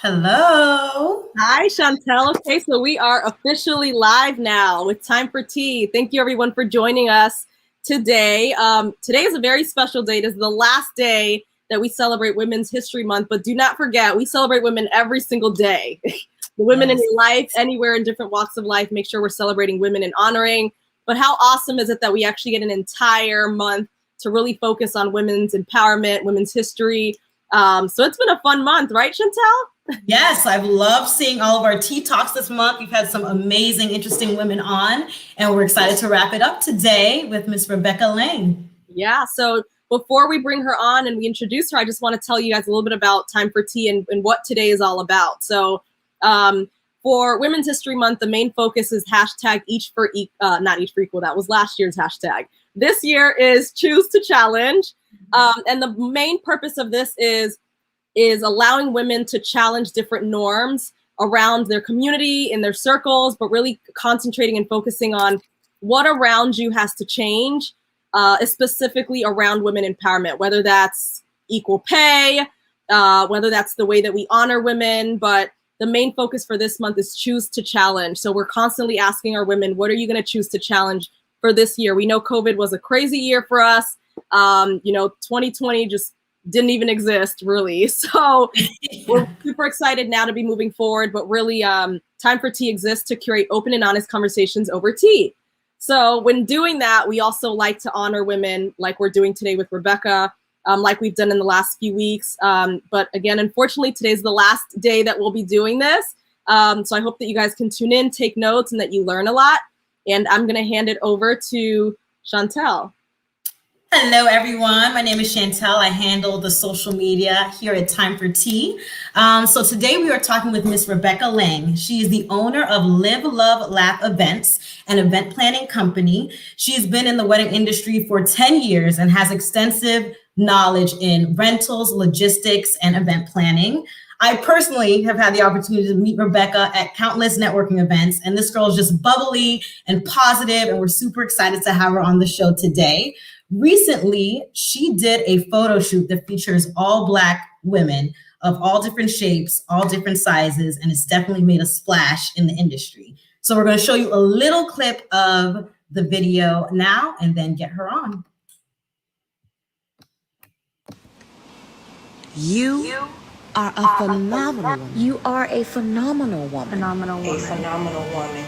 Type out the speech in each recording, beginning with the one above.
Hello. Hi, Chantel. Okay, so we are officially live now with Time for Tea. Thank you, everyone, for joining us today. Today is a very special day. It is the last day that we celebrate Women's History Month, but do not forget, we celebrate women every single day. The women in your life, anywhere in different walks of life, make sure we're celebrating women and honoring. But how awesome is it that we actually get an entire month to really focus on women's empowerment, women's history. So it's been a fun month, right, Chantel? Yes, I've loved seeing all of our tea talks this month. We've had some amazing, interesting women on, and we're excited to wrap it up today with Miss Rebecca Lang. Yeah, so before we bring her on and we introduce her, I just want to tell you guys a little bit about Time for Tea and what today is all about. So for Women's History Month, the main focus is hashtag not each for equal. That was last year's hashtag. This year is Choose to Challenge. And the main purpose of this is allowing women to challenge different norms around their community, in their circles, but really concentrating and focusing on what around you has to change, specifically around women empowerment, whether that's equal pay, whether that's the way that we honor women. But the main focus for this month is Choose to Challenge. So we're constantly asking our women, what are you going to choose to challenge for this year? We know COVID was a crazy year for us. 2020 just didn't even exist, really. So we're super excited now to be moving forward, but really Time for Tea exists to curate open and honest conversations over tea. So when doing that, we also like to honor women like we're doing today with Rebecca, like we've done in the last few weeks. But again, unfortunately, today's the last day that we'll be doing this. So I hope that you guys can tune in, take notes, and that you learn a lot. And I'm going to hand it over to Chantel. Hello, everyone. My name is Chantel. I handle the social media here at Time for Tea. So today we are talking with Miss Rebecca Lang. She is the owner of Live, Love, Laugh Events, an event planning company. She's been in the wedding industry for 10 years and has extensive knowledge in rentals, logistics, and event planning. I personally have had the opportunity to meet Rebecca at countless networking events, and this girl is just bubbly and positive, and we're super excited to have her on the show today. Recently, she did a photo shoot that features all Black women of all different shapes, all different sizes, and it's definitely made a splash in the industry. So we're going to show you a little clip of the video now and then get her on. You are a phenomenal woman. You are a phenomenal woman. Phenomenal woman. A phenomenal woman.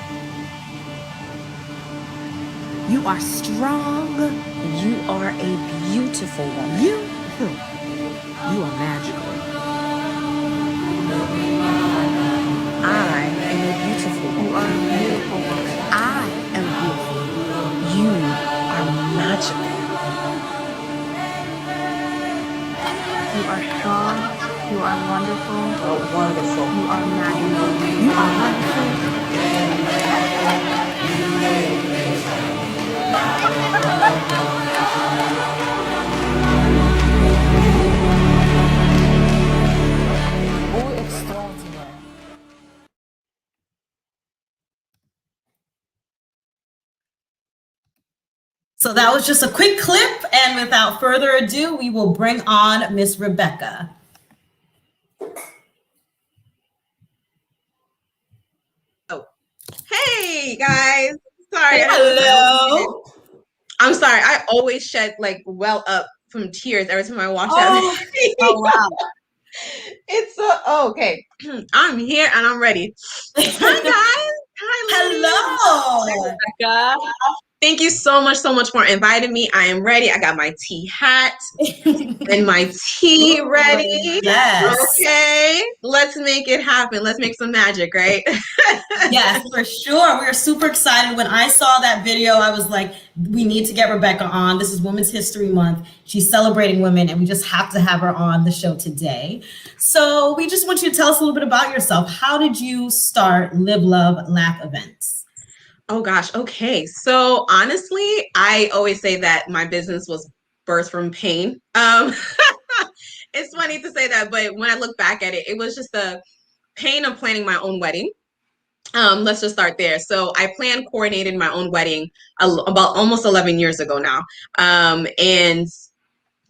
You are strong. You are a beautiful woman. You are magical. I am a beautiful woman. You are a beautiful woman. I am beautiful. You are magical. You are strong. You are wonderful. Oh, wonderful. You are magical. You are wonderful. So that was just a quick clip, and without further ado, we will bring on Miss Rebecca. Oh, hey guys! Sorry. Hello. I'm sorry. I always shed well up from tears every time I watch that. Oh, wow. It's so okay. I'm here and I'm ready. Hi guys. Hi, Hello. Rebecca. Thank you so much for inviting me. I am ready. I got my tea hat and my tea ready. Yes. Okay. Let's make it happen. Let's make some magic, right? Yes, for sure. We are super excited. When I saw that video, I was like, we need to get Rebecca on. This is Women's History Month. She's celebrating women, and we just have to have her on the show today. So we just want you to tell us a little bit about yourself. How did you start Live, Love, Laugh Events? Oh gosh. Okay. So honestly, I always say that my business was birthed from pain. It's funny to say that, but when I look back at it, it was just the pain of planning my own wedding. Let's just start there. So I coordinated my own wedding about almost 11 years ago now, and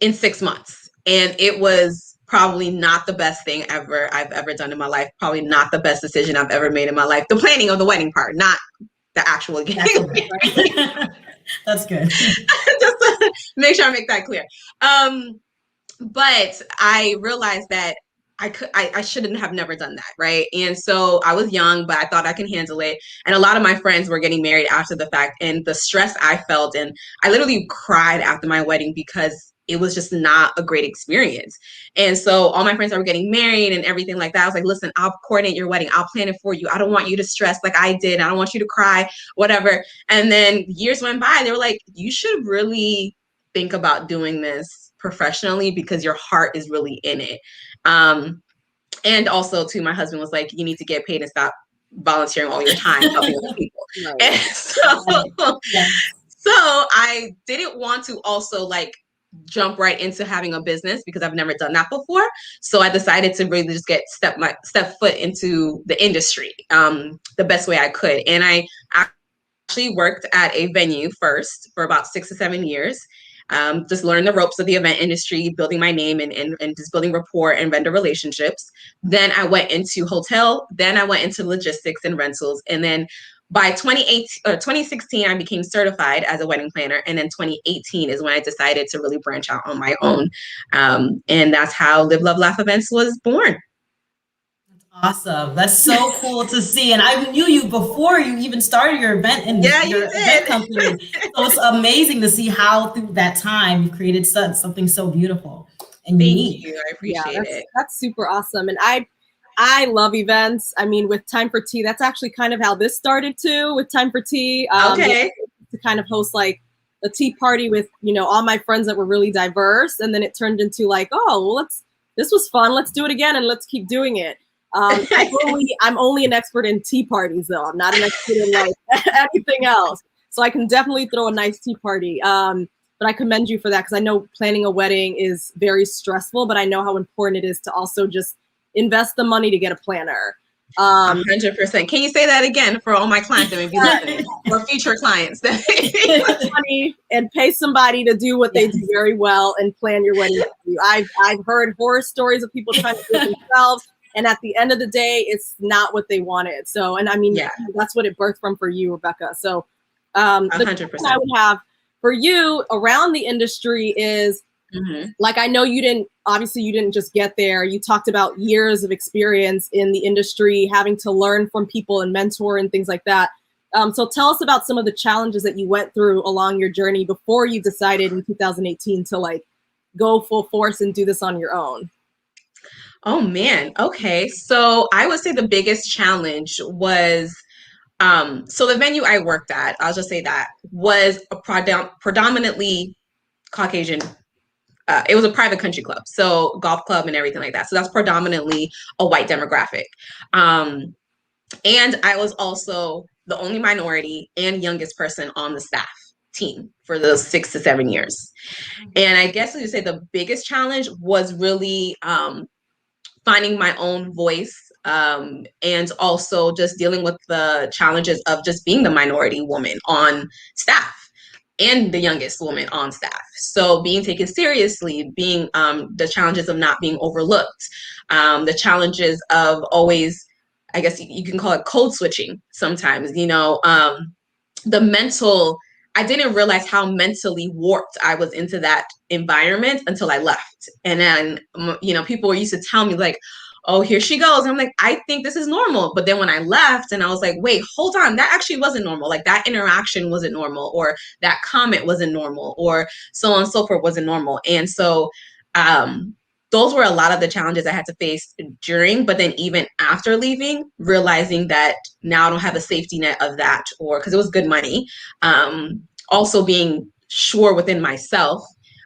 in 6 months. And it was probably not the best thing I've ever done in my life. Probably not the best decision I've ever made in my life. The planning of the wedding part, not the actual game. That's good. Just to make sure I make that clear. But I realized that I shouldn't have never done that, right? And so I was young, but I thought I can handle it. And a lot of my friends were getting married after the fact, and the stress I felt, and I literally cried after my wedding because it was just not a great experience. And so all my friends that were getting married and everything like that, I was like, listen, I'll coordinate your wedding. I'll plan it for you. I don't want you to stress like I did. I don't want you to cry, whatever. And then years went by. They were like, you should really think about doing this professionally because your heart is really in it. And also too, my husband was like, you need to get paid and stop volunteering all your time helping other people. Right. And so I didn't want to also like jump right into having a business because I've never done that before. So I decided to really just get step foot into the industry the best way I could. And I actually worked at a venue first for about 6 to 7 years. Just learning the ropes of the event industry, building my name and just building rapport and vendor relationships. Then I went into hotel. Then I went into logistics and rentals. And then by 2016, I became certified as a wedding planner. And then 2018 is when I decided to really branch out on my own. And that's how Live, Love, Laugh Events was born. Awesome. That's so cool to see. And I knew you before you even started your event and your event company. So it's amazing to see how through that time you created something so beautiful and unique. Thank you. I appreciate it. That's super awesome. And I love events. I mean, with Time for Tea, that's actually kind of how this started too, with Time for Tea. Okay. To kind of host like a tea party with, you know, all my friends that were really diverse. And then it turned into like, oh, well, this was fun. Let's do it again and let's keep doing it. I'm only an expert in tea parties though. I'm not an expert in like anything else. So I can definitely throw a nice tea party. But I commend you for that because I know planning a wedding is very stressful, but I know how important it is to also just invest the money to get a planner. 100%. Can you say that again for all my clients that may be listening or future clients? Money and pay somebody to do what they do very well and plan your wedding for you. I've heard horror stories of people trying to do it themselves. And at the end of the day, it's not what they wanted. So, and I mean, that's what it birthed from for you, Rebecca. So, 100%. The question I would have for you around the industry is, like, I know you didn't just get there. You talked about years of experience in the industry, having to learn from people and mentor and things like that. So tell us about some of the challenges that you went through along your journey before you decided in 2018 to like go full force and do this on your own. Oh man. Okay. So I would say the biggest challenge was, so the venue I worked at, I'll just say that, was a predominantly Caucasian. It was a private country club, so golf club and everything like that. So that's predominantly a white demographic. And I was also the only minority and youngest person on the staff team for those 6 to 7 years. And I guess you say the biggest challenge was really finding my own voice, and also just dealing with the challenges of just being the minority woman on staff and the youngest woman on staff. So being taken seriously, being the challenges of not being overlooked, the challenges of always, I guess you can call it code switching sometimes, you know, I didn't realize how mentally warped I was into that environment until I left. And then, you know, people were used to tell me like, oh, here she goes. And I'm like, I think this is normal. But then when I left and I was like, wait, hold on, that actually wasn't normal. Like that interaction wasn't normal, or that comment wasn't normal, or so on and so forth wasn't normal. And so those were a lot of the challenges I had to face during, but then even after leaving, realizing that now I don't have a safety net of that, or because it was good money. Also being sure within myself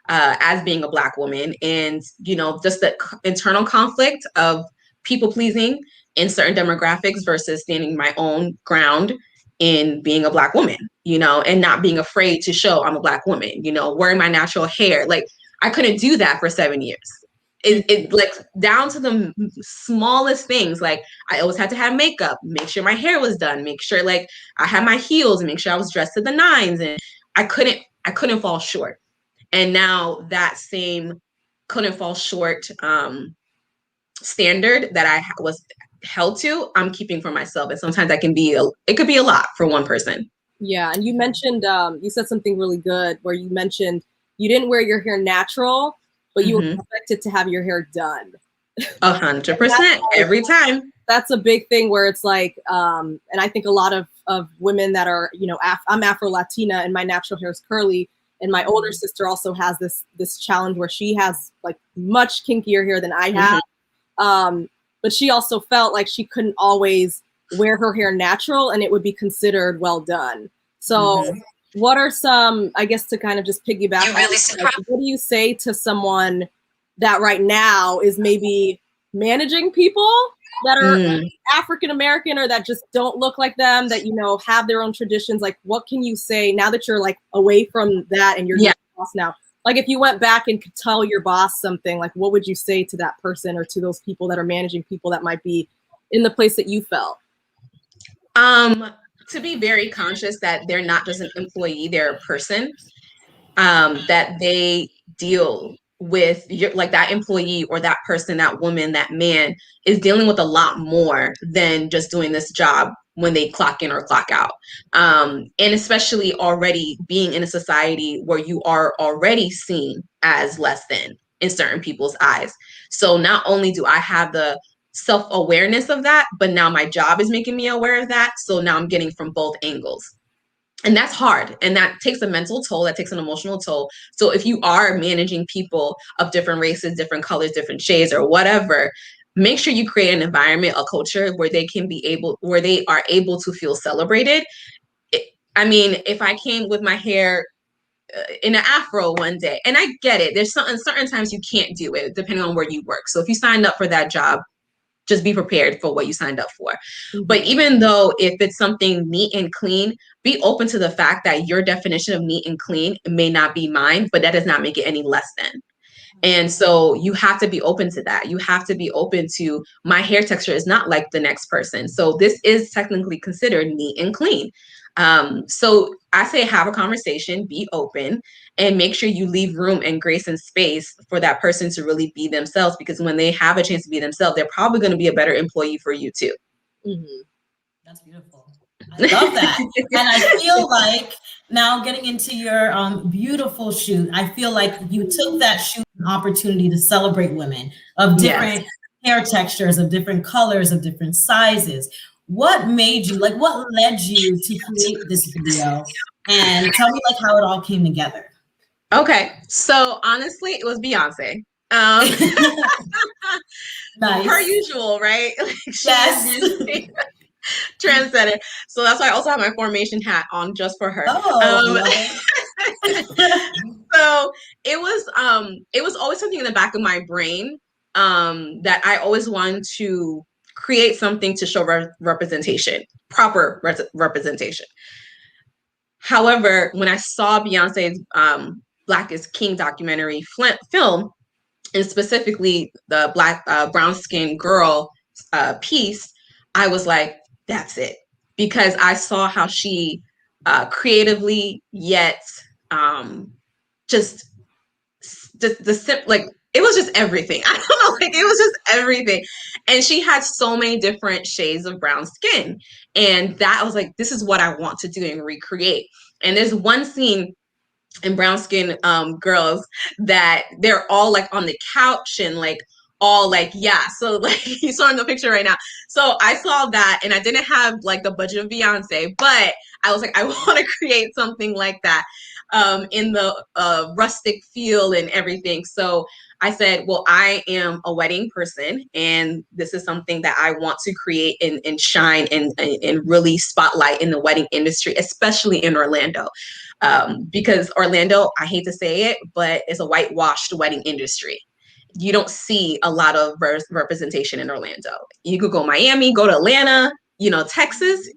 as being a Black woman, and, you know, just the internal conflict of people pleasing in certain demographics versus standing my own ground in being a Black woman, you know, and not being afraid to show I'm a Black woman, you know, wearing my natural hair. Like I couldn't do that for 7 years. It like down to the smallest things. Like I always had to have makeup, make sure my hair was done, make sure like I had my heels, and make sure I was dressed to the nines, and I couldn't fall short. And now that same couldn't fall short standard that I was held to, I'm keeping for myself. And sometimes it could be a lot for one person. Yeah, and you mentioned you said something really good where you mentioned you didn't wear your hair natural, but you were expected to have your hair done. 100% every time. That's a big thing where it's like, and I think a lot of women that are, you know, I'm Afro-Latina and my natural hair is curly. And my older sister also has this challenge where she has like much kinkier hair than I have. But she also felt like she couldn't always wear her hair natural and it would be considered well done. So what are some, I guess, to kind of just piggyback, what do you say to someone that right now is maybe managing people that are African American or that just don't look like them, that, you know, have their own traditions? Like, what can you say now that you're like away from that and you're your boss now? Like, if you went back and could tell your boss something, like, what would you say to that person or to those people that are managing people that might be in the place that you felt? To be very conscious that they're not just an employee, they're a person, that they deal with like that employee or that person, that woman, that man is dealing with a lot more than just doing this job when they clock in or clock out. And especially already being in a society where you are already seen as less than in certain people's eyes. So not only do I have the self-awareness of that, but now my job is making me aware of that. So now I'm getting from both angles. And that's hard. And that takes a mental toll, that takes an emotional toll. So if you are managing people of different races, different colors, different shades, or whatever, make sure you create an environment, a culture where they are able to feel celebrated. I mean, if I came with my hair in an afro one day, and I get it, there's certain times you can't do it depending on where you work. So if you signed up for that job, just be prepared for what you signed up for. But even though if it's something neat and clean, be open to the fact that your definition of neat and clean may not be mine, but that does not make it any less than. And so you have to be open to that. You have to be open to, my hair texture is not like the next person. So this is technically considered neat and clean. So I say have a conversation, be open, and make sure you leave room and grace and space for that person to really be themselves, because when they have a chance to be themselves, they're probably going to be a better employee for you too. That's beautiful. I love that. And I feel like now getting into your beautiful shoot, I feel like you took that shoot an opportunity to celebrate women of different hair textures, of different colors, of different sizes. What made you, like, what led you to create this video? And tell me like how it all came together. Okay, so honestly, it was Beyonce. Nice. Per usual, right? Like, Yes. Trendsetter. So that's why I also have my formation hat on just for her. So it was always something in the back of my brain that I always wanted to create something to show representation, proper representation. However, when I saw Beyonce's Black is King documentary film, and specifically the Black brown skinned girl piece, I was like, that's it. Because I saw how she creatively yet just like, it was just everything. I don't know, like, it was just everything. And she had so many different shades of brown skin. And that, I was like, this is what I want to do and recreate. And there's one scene in Brown Skin Girls that they're all like on the couch and like all like, yeah. So like, you saw in the picture right now. So I saw that, and I didn't have like the budget of Beyonce, but I was like, I want to create something like that in the rustic feel and everything. So I said, well, I am a wedding person, and this is something that I want to create and shine and really spotlight in the wedding industry, especially in Orlando. Because Orlando, I hate to say it, but it's a whitewashed wedding industry. You don't see a lot of representation in Orlando. You could go Miami, go to Atlanta, Texas.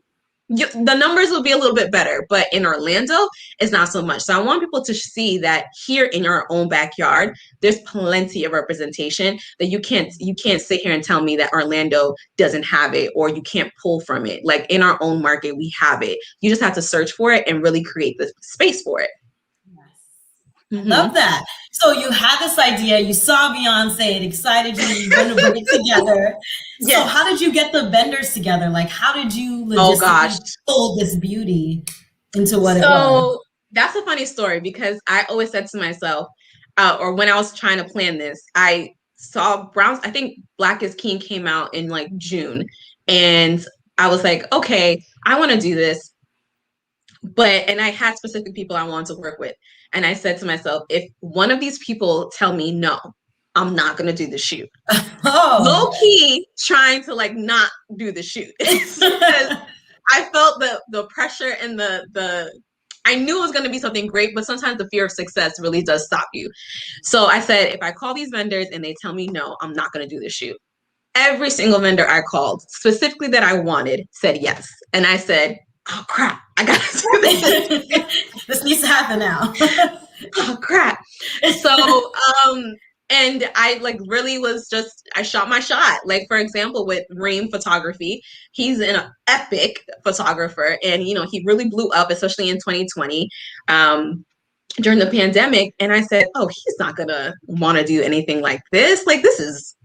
The numbers will be a little bit better, but in Orlando, it's not so much. So I want people to see that here in your own backyard, there's plenty of representation, that you can't sit here and tell me that Orlando doesn't have it, or you can't pull from it. Like, in our own market, we have it. You just have to search for it and really create the space for it. Love that. So you had this idea, you saw Beyonce, it excited you, you wanted to bring it together. So Yes. how did you get the vendors together? Like, how did you Oh gosh. logistically pull this beauty into what it was? So that's a funny story because I always said to myself, or when I was trying to plan this, I saw Browns. I think Black is King came out in like June, and I was like, okay, I want to do this, and I had specific people I wanted to work with, and I said to myself, if one of these people tell me no, I'm not gonna do the shoot. Oh, Low key trying to like not do the shoot because I felt the pressure and the I knew it was going to be something great, but sometimes the fear of success really does stop you. So I said, if I call these vendors and they tell me no, I'm not going to do the shoot. Every single vendor I called, specifically that I wanted, said yes. And I said, oh crap, I got to do this. this needs to happen now. Oh crap. So and I like really was just I shot my shot. Like for example with Reem Photography, he's an epic photographer and you know he really blew up especially in 2020 during the pandemic, and I said, oh, he's not gonna want to do anything like this. Like this is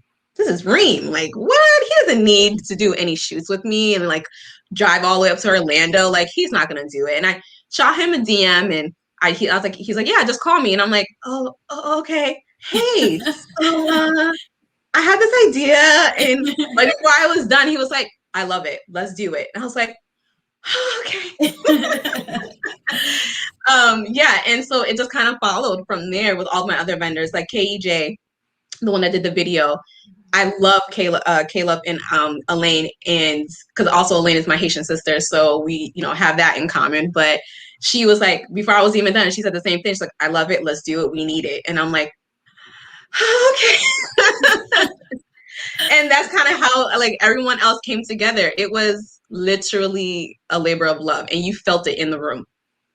Reem. Like what? He doesn't need to do any shoots with me and like drive all the way up to Orlando. Like he's not gonna do it. And I shot him a DM and I was like, he's like, yeah, just call me. And I'm like, oh okay. Hey, so, I had this idea. And like before I was done, he was like, I love it. Let's do it. And I was like, oh, okay. Yeah. And so it just kind of followed from there with all my other vendors, like KEJ, the one that did the video. I love Caleb and Elaine, and because also Elaine is my Haitian sister, so we, you know, have that in common. But she was like, before I was even done, she said the same thing. She's like, I love it. Let's do it. We need it. And I'm like, oh, okay. And that's kind of how like everyone else came together. It was literally a labor of love, and you felt it in the room.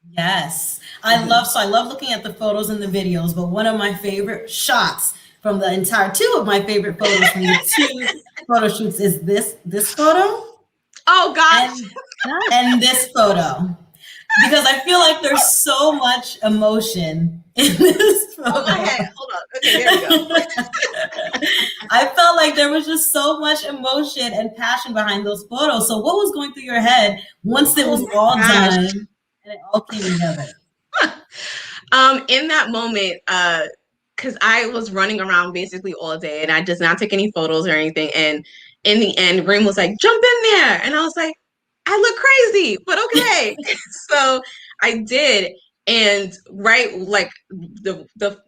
Yes. I love looking at the photos and the videos, but one of my favorite shots from the entire two of my favorite photos from the two photo shoots is this photo. Oh gosh. And this photo. Because I feel like there's so much emotion in this photo. Oh my head. Hold on. Okay, there we go. I felt like there was just so much emotion and passion behind those photos. So what was going through your head once it was all done and it all came together? In that moment, because I was running around basically all day and I did not take any photos or anything. And in the end, Reem was like, jump in there. And I was like, I look crazy, but okay. So I did. And right, like the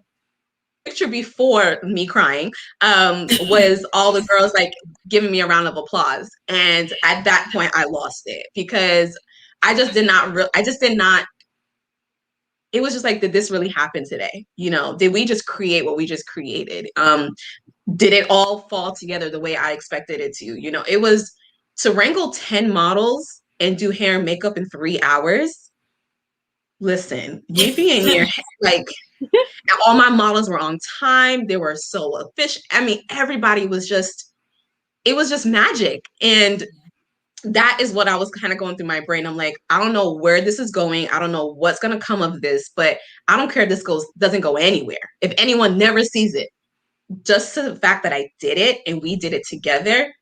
picture before me crying was all the girls like giving me a round of applause. And at that point, I lost it because I just did not, it was just like, did this really happen today? You know, did we just create what we just created? Did it all fall together the way I expected it to? You know, it was to wrangle 10 models and do hair and makeup in 3 hours. Listen, you be in your head, like, all my models were on time. They were so efficient. I mean, everybody was just, it was just magic. And that is what I was kind of going through my brain. I'm like, I don't know where this is going. I don't know what's going to come of this, but I don't care if this doesn't go anywhere. If anyone never sees it, just to the fact that I did it and we did it together,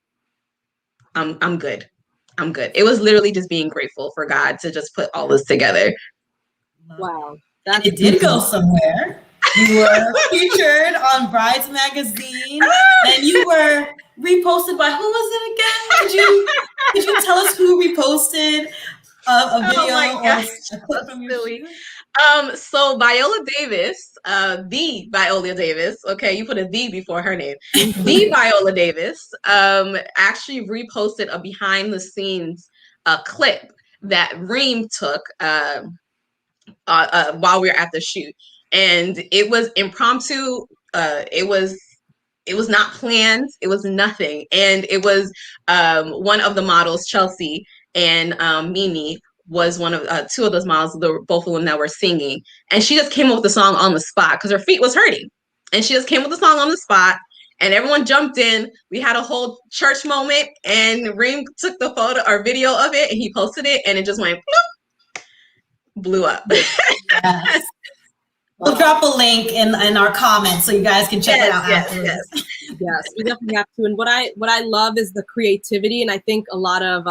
I'm good. I'm good. It was literally just being grateful for God to just put all this together. Wow. It did go somewhere. You were featured on Brides Magazine, and you were reposted by, who was it again? Could you tell us who reposted a video or a clip from your shoot? So Viola Davis, the Viola Davis, okay, you put a "the" before her name. The Viola Davis actually reposted a behind the scenes clip that Reem took while we were at the shoot, and it was impromptu. It was not planned. It was nothing, and it was one of the models, Chelsea and Mimi, was one of two of those models, both of them that were singing, and she just came up with the song on the spot because her feet was hurting, and she just came with the song on the spot. And everyone jumped in. We had a whole church moment, and Reem took the photo or video of it, and he posted it, and it just went bloop, blew up. Yes. We'll drop a link in our comments so you guys can check it out Yes, afterwards. Yes, we definitely have to. And what I love is the creativity, and I think a lot of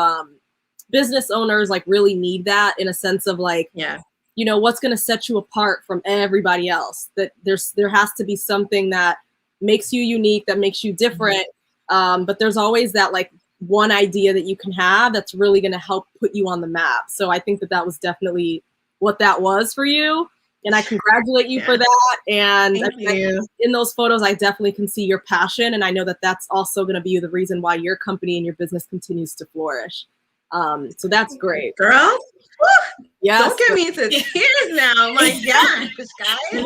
business owners like really need that, in a sense of like, Yeah. you know, what's going to set you apart from everybody else. That there has to be something that makes you unique, that makes you different. But there's always that like one idea that you can have that's really going to help put you on the map. So I think that was definitely what that was for you. And I congratulate you for that. And Thank you. in those photos, I definitely can see your passion. And I know that that's also going to be the reason why your company and your business continues to flourish. So that's great. Girl, Yes. don't get me into tears now. My gosh, guys.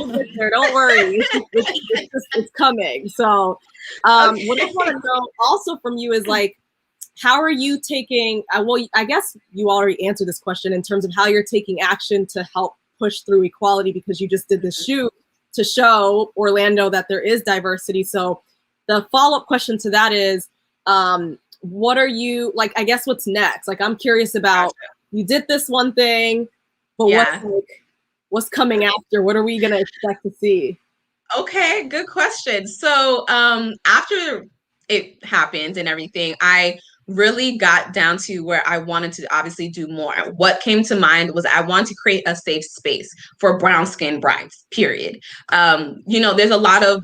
Don't worry. It's coming. So what I want to know also from you is like, how are you taking, well, I guess you already answered this question in terms of how you're taking action to help push through equality, because you just did this shoot to show Orlando that there is diversity. So the follow-up question to that is, what are you, like, I guess what's next? Like, I'm curious about, you did this one thing, but what's coming after? What are we going to expect to see? Okay, good question. So after it happened and everything, I really got down to where I wanted to obviously do more. What came to mind was I want to create a safe space for brown skin brides, period. You know, there's a lot of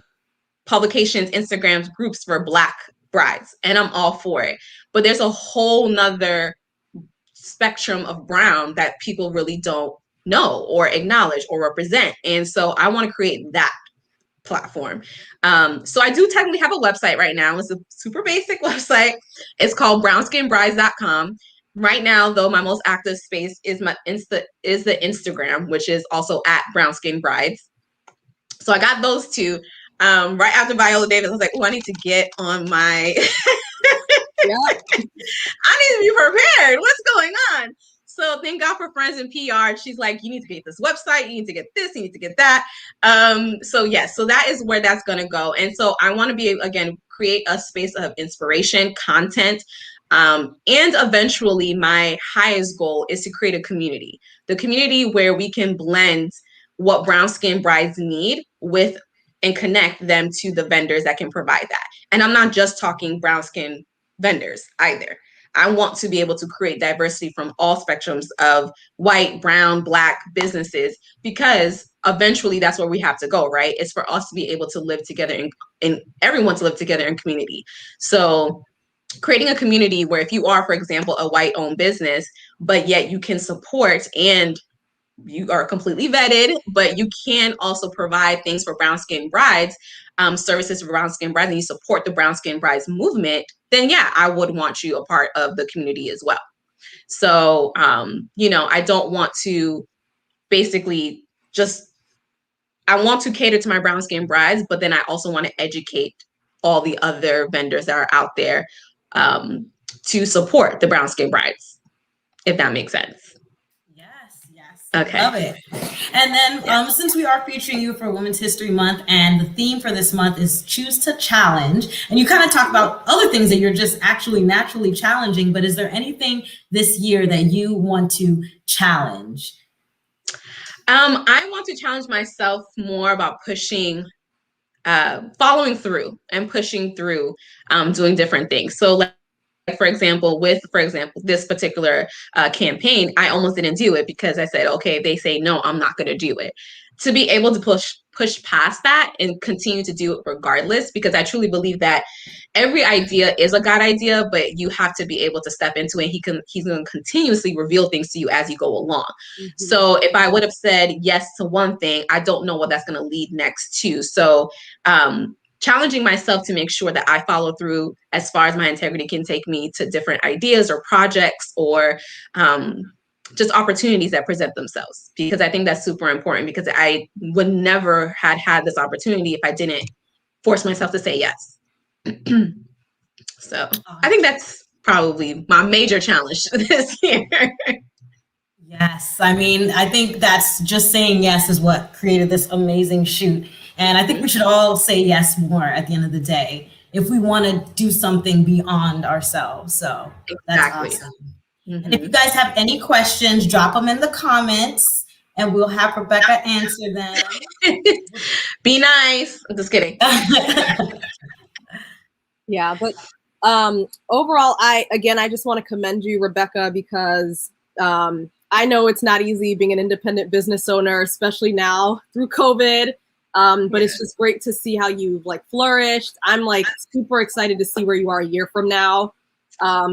publications, Instagrams, groups for Black brides, and I'm all for it. But there's a whole nother spectrum of brown that people really don't know or acknowledge or represent. And so I want to create that platform. So I do technically have a website right now. It's a super basic website. It's called brownskinbrides.com. Right now, though, my most active space is the Instagram, which is also at brownskinbrides. So I got those two. Right after Viola Davis, I was like, oh, I need to get on my I need to be prepared. What's going on? So thank God for Friends in PR. She's like, you need to get this website. You need to get this. You need to get that. So yes, so that is where that's going to go. And so I want to be, again, create a space of inspiration, content. And eventually my highest goal is to create a community, the community where we can blend what brown skin brides need with and connect them to the vendors that can provide that. And I'm not just talking brown skin vendors either. I want to be able to create diversity from all spectrums of white, brown, Black businesses, because eventually that's where we have to go, right? It's for us to be able to live together and everyone to live together in community. So creating a community where if you are, for example, a white-owned business, but yet you can support and you are completely vetted, but you can also provide things for brown skin brides, services for brown skin brides, and you support the brown skin brides movement, then yeah, I would want you a part of the community as well. So, you know, I don't want to basically I want to cater to my brown skin brides, but then I also want to educate all the other vendors that are out there to support the brown skin brides, if that makes sense. Okay. Love it. And then since we are featuring you for Women's History Month, and the theme for this month is Choose to Challenge, and you kind of talk about other things that you're just actually naturally challenging, but is there anything this year that you want to challenge? I want to challenge myself more about pushing, following through and pushing through, doing different things. So for example, this particular campaign, I almost didn't do it because I said, okay, they say no, I'm not going to do it. To be able to push past that and continue to do it regardless, because I truly believe that every idea is a God idea, but you have to be able to step into it. He's going to continuously reveal things to you as you go along. Mm-hmm. So if I would have said yes to one thing, I don't know what that's going to lead next to. So, challenging myself to make sure that I follow through as far as my integrity can take me to different ideas or projects or just opportunities that present themselves, because I think that's super important, because I would never had this opportunity if I didn't force myself to say yes. So I think that's probably my major challenge this year. Yes. I mean, I think that's just saying yes is what created this amazing shoot. And I think we should all say yes more at the end of the day if we want to do something beyond ourselves. So that's awesome. Mm-hmm. And if you guys have any questions, drop them in the comments. and we'll have Rebecca answer them. Be nice. I'm just kidding. Yeah, but overall, I just want to commend you, Rebecca, because I know it's not easy being an independent business owner, especially now through COVID. But it's just great to see how you've like flourished. I'm like super excited to see where you are a year from now,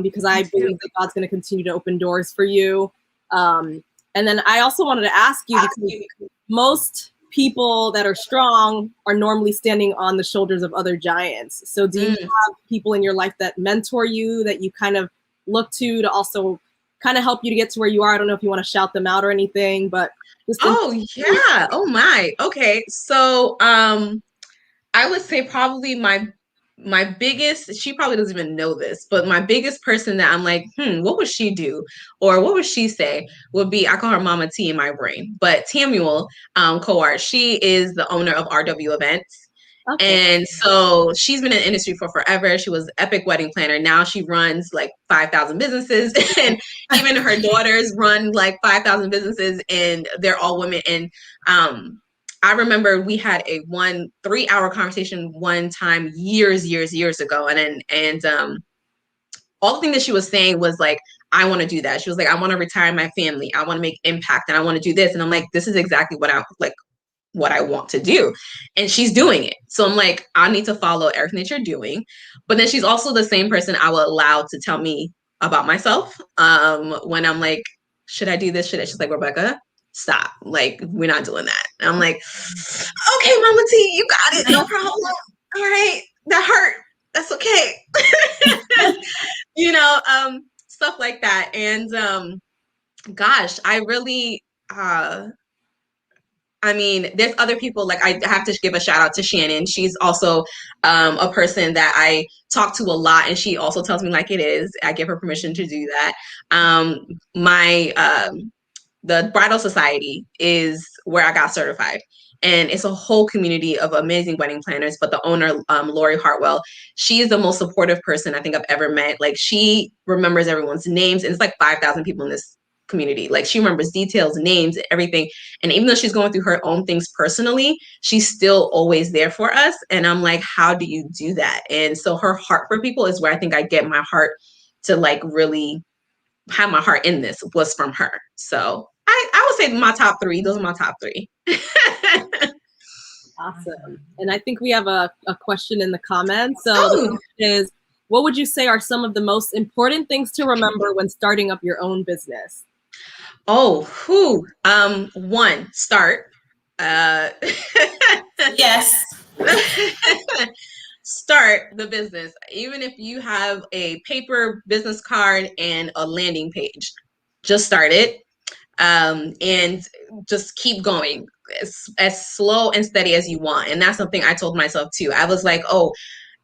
because I believe that God's going to continue to open doors for you. And then I also wanted to ask you, because most people that are strong are normally standing on the shoulders of other giants. So do you have people in your life that mentor you, that you kind of look to also kind of help you to get to where you are? I don't know if you want to shout them out or anything, but just yeah. Oh my. Okay. So I would say probably my biggest, she probably doesn't even know this, but my biggest person that I'm like, what would she do? Or what would she say would be, I call her Mama T in my brain, but Tamuel Coart, she is the owner of RW Events. Okay. And so she's been in the industry for forever. She was epic wedding planner. Now she runs like 5,000 businesses, and even her daughters run like 5,000 businesses, and they're all women. And I remember we had a 3-hour conversation one time years ago. And all the thing that she was saying was like, I want to do that. She was like, I want to retire my family. I want to make impact, and I want to do this. And I'm like, this is exactly what I want to do. And she's doing it. So I'm like, I need to follow everything that you're doing. But then she's also the same person I will allow to tell me about myself. When I'm like, should I do this? She's like, Rebecca, stop. Like, we're not doing that. And I'm like, okay, Mama T, you got it. No problem. All right. That hurt. That's okay. Stuff like that. And gosh, I really there's other people, like I have to give a shout out to Shannon. She's also a person that I talk to a lot, and she also tells me like it is. I give her permission to do that. The Bridal Society is where I got certified. And it's a whole community of amazing wedding planners. But the owner, Lori Hartwell, she is the most supportive person I think I've ever met. Like, she remembers everyone's names. And it's like 5,000 people in this community. Like, she remembers details, names, everything. And even though she's going through her own things personally, she's still always there for us. And I'm like, how do you do that? And so her heart for people is where I think I get my heart to like really have my heart in this, was from her. So I would say my top 3. Those are my top 3. Awesome. And I think we have a question in the comments. So the question is, what would you say are some of the most important things to remember when starting up your own business? One, start. Yes. Start the business. Even if you have a paper business card and a landing page, just start it. And just keep going as slow and steady as you want. And that's something I told myself too. I was like, how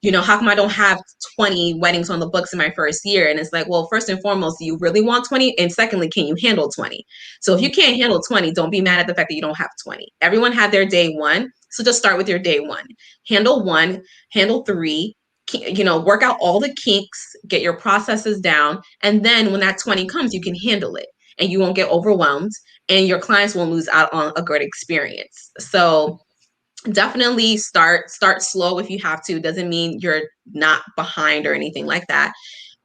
come I don't have 20 weddings on the books in my first year? And it's like, well, first and foremost, do you really want 20? And secondly, can you handle 20? So if you can't handle 20, don't be mad at the fact that you don't have 20. Everyone had their day one. So just start with your day one. Handle 1, handle 3, work out all the kinks, get your processes down. And then when that 20 comes, you can handle it. And you won't get overwhelmed, and your clients won't lose out on a great experience. So definitely start slow if you have to. Doesn't mean you're not behind or anything like that.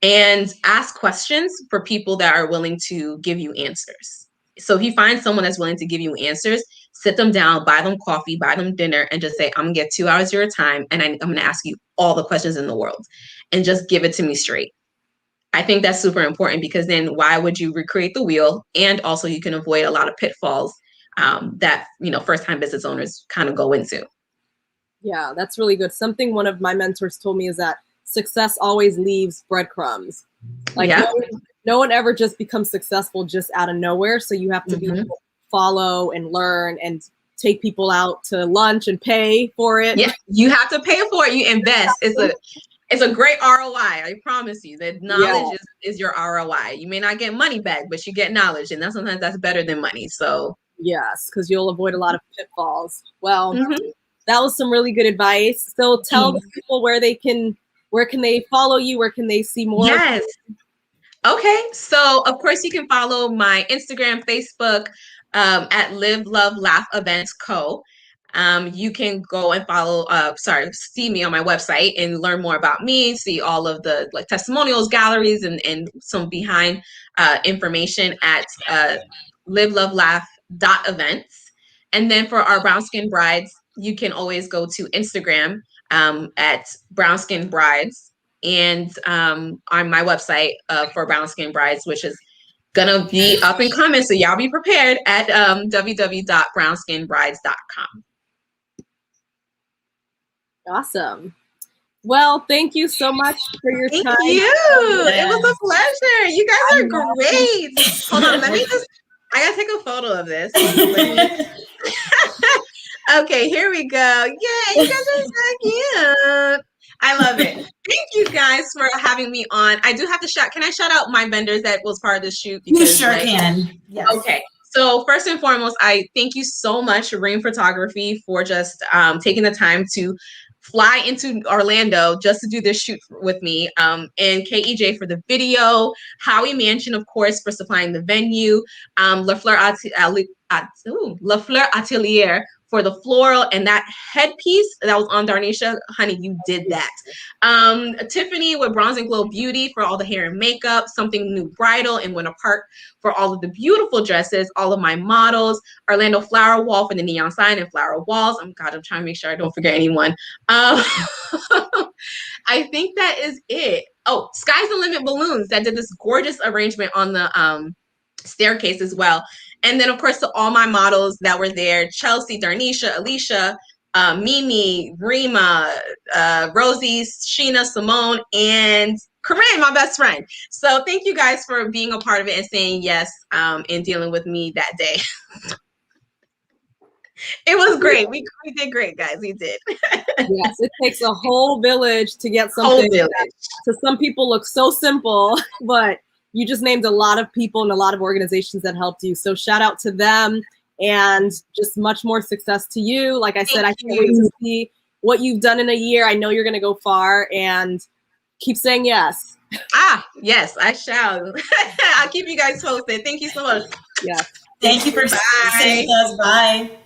And ask questions for people that are willing to give you answers. So if you find someone that's willing to give you answers, sit them down, buy them coffee, buy them dinner, and just say, I'm gonna get 2 hours of your time, and I'm gonna ask you all the questions in the world, and just give it to me straight. I think that's super important, because then why would you recreate the wheel? And also you can avoid a lot of pitfalls that, first-time business owners kind of go into. Yeah, that's really good. Something one of my mentors told me is that success always leaves breadcrumbs. Like no one ever just becomes successful just out of nowhere. So you have to be able to follow and learn and take people out to lunch and pay for it. Yeah, you have to pay for it. You invest. It's a great ROI. I promise you that knowledge is your ROI. You may not get money back, but you get knowledge, and sometimes that's better than money. So yes, because you'll avoid a lot of pitfalls. Well, that was some really good advice. So tell the people where can they follow you? Where can they see more? Yes. Okay. So of course you can follow my Instagram, Facebook, at Live Love Laugh Events Co. You can go and see me on my website and learn more about me, see all of the like testimonials, galleries, and some behind information at livelovelaugh.events. And then for our brown skin brides, you can always go to Instagram at brown skin brides, and on my website for brown skin brides, which is gonna be up and coming, so y'all be prepared at www.brownskinbrides.com. Awesome. Well, thank you so much for your time. Thank you. It was a pleasure. You guys are great. Hold on, I gotta take a photo of this. Okay, here we go. Yay, you guys are so cute. I love it. Thank you guys for having me on. I do have to can I shout out my vendors that was part of the shoot? You sure can. Yes. Okay. So first and foremost, I thank you so much, Rain Photography, for just taking the time to fly into Orlando just to do this shoot with me, and KEJ for the video, Howie Mansion, of course, for supplying the venue, La Fleur Atelier for the floral and that headpiece that was on Darnisha. Honey, you did that. Tiffany with Bronze and Glow Beauty for all the hair and makeup, Something New Bridal in Winter Park for all of the beautiful dresses, all of my models, Orlando Flower Wall for the neon sign and flower walls. I'm trying to make sure I don't forget anyone. I think that is it. Oh, Sky's the Limit Balloons that did this gorgeous arrangement on the staircase as well. And then, of course, to all my models that were there, Chelsea, Darnisha, Alicia, Mimi, Rima, Rosie, Sheena, Simone, and Corinne, my best friend. So thank you guys for being a part of it and saying yes and dealing with me that day. It was great. We did great, guys. We did. Yes, it takes a whole village to get something that to some people looks so simple, but you just named a lot of people and a lot of organizations that helped you. So shout out to them and just much more success to you. Like I said, I can't wait to see what you've done in a year. I know you're going to go far, and keep saying yes. Yes, I shall. I'll keep you guys posted. Thank you so much. Yes. Thank you for saying us. Bye.